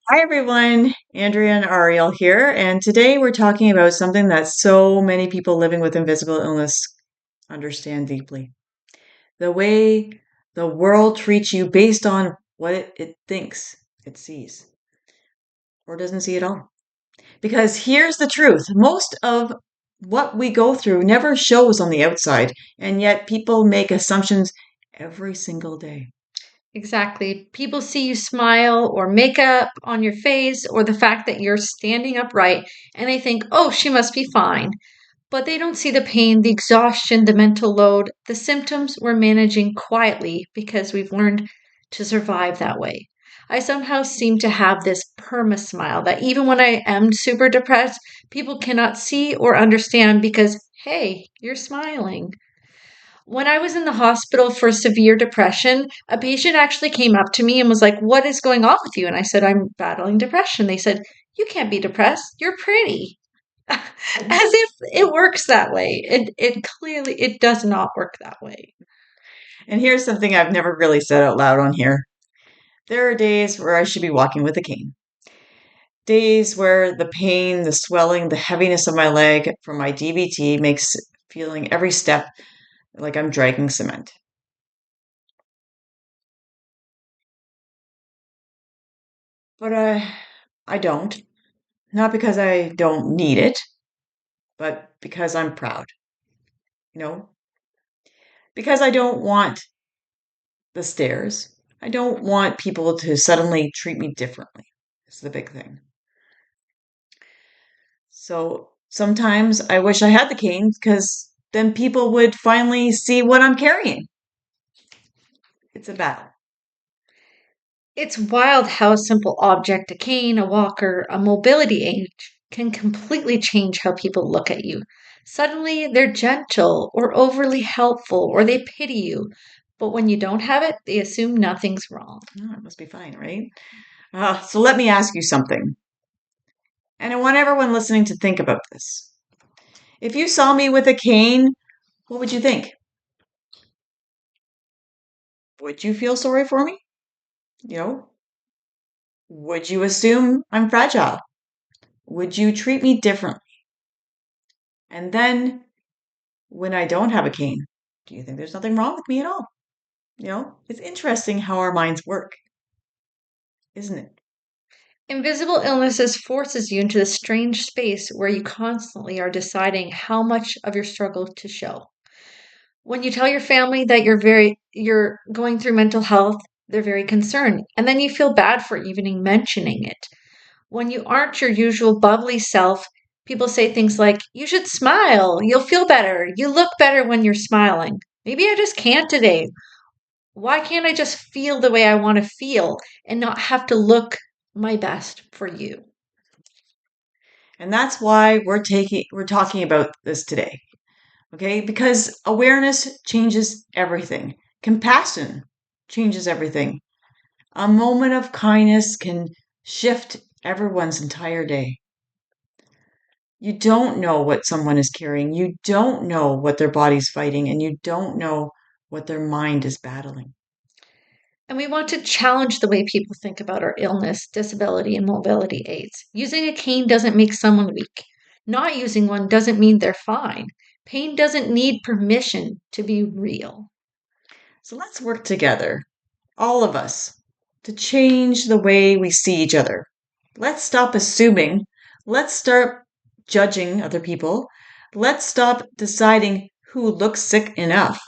Hi everyone, Andrea and Arielle here, and today we're talking about something that so many people living with invisible illness understand deeply. The way the world treats you based on what it thinks it sees or doesn't see at all. Because here's the truth, most of what we go through never shows on the outside, and yet people make assumptions every single day. Exactly. People see you smile or makeup on your face or the fact that you're standing upright and they think, oh, she must be fine. But they don't see the pain, the exhaustion, the mental load, the symptoms we're managing quietly because we've learned to survive that way. I somehow seem to have this perma smile that even when I am super depressed, people cannot see or understand because, hey, you're smiling. When I was in the hospital for severe depression, a patient actually came up to me and was like, "What is going on with you?" And I said, "I'm battling depression." They said, "You can't be depressed. You're pretty." As if it works that way. It clearly it does not work that way. And here's something I've never really said out loud on here. There are days where I should be walking with a cane. Days where the pain, the swelling, the heaviness of my leg from my DBT makes feeling every step like I'm dragging cement. But I don't. Not because I don't need it, but because I'm proud. You know, because I don't want the stares. I don't want people to suddenly treat me differently. It's the big thing. So sometimes I wish I had the cane because then people would finally see what I'm carrying. It's a battle. It's wild how a simple object, a cane, a walker, a mobility aid, can completely change how people look at you. Suddenly, they're gentle or overly helpful or they pity you. But when you don't have it, they assume nothing's wrong. Oh, it must be fine, right? So let me ask you something. And I want everyone listening to think about this. If you saw me with a cane, what would you think? Would you feel sorry for me? You know, would you assume I'm fragile? Would you treat me differently? And then when I don't have a cane, do you think there's nothing wrong with me at all? It's interesting how our minds work, isn't it? Invisible illnesses forces you into this strange space where you constantly are deciding how much of your struggle to show. When you tell your family that you're going through mental health, they're very concerned, and then you feel bad for even mentioning it. When you aren't your usual bubbly self, people say things like, "You should smile. You'll feel better. You look better when you're smiling." Maybe I just can't today. Why can't I just feel the way I want to feel and not have to look my best for you? And that's why we're talking about this today. Okay? Because awareness changes everything. Compassion changes everything. A moment of kindness can shift everyone's entire day. You don't know what someone is carrying. You don't know what their body's fighting, and you don't know what their mind is battling. And we want to challenge the way people think about our illness, disability, and mobility aids. Using a cane doesn't make someone weak. Not using one doesn't mean they're fine. Pain doesn't need permission to be real. So let's work together, all of us, to change the way we see each other. Let's stop assuming. Let's start judging other people. Let's stop deciding who looks sick enough.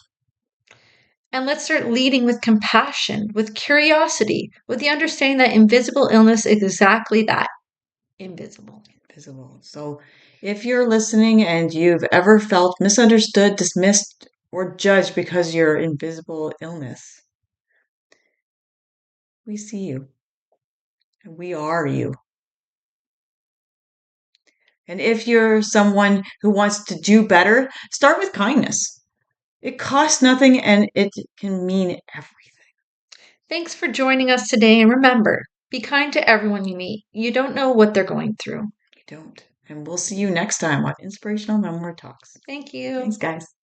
And let's start leading with compassion, with curiosity, with the understanding that invisible illness is exactly that, invisible. Visible. So if you're listening and you've ever felt misunderstood, dismissed, or judged because of your invisible illness, we see you and we are you. And if you're someone who wants to do better, start with kindness. It costs nothing and it can mean everything. Thanks for joining us today. And remember, be kind to everyone you meet. You don't know what they're going through. You don't. And we'll see you next time on Inspirational Memoir Talks. Thank you. Thanks, guys.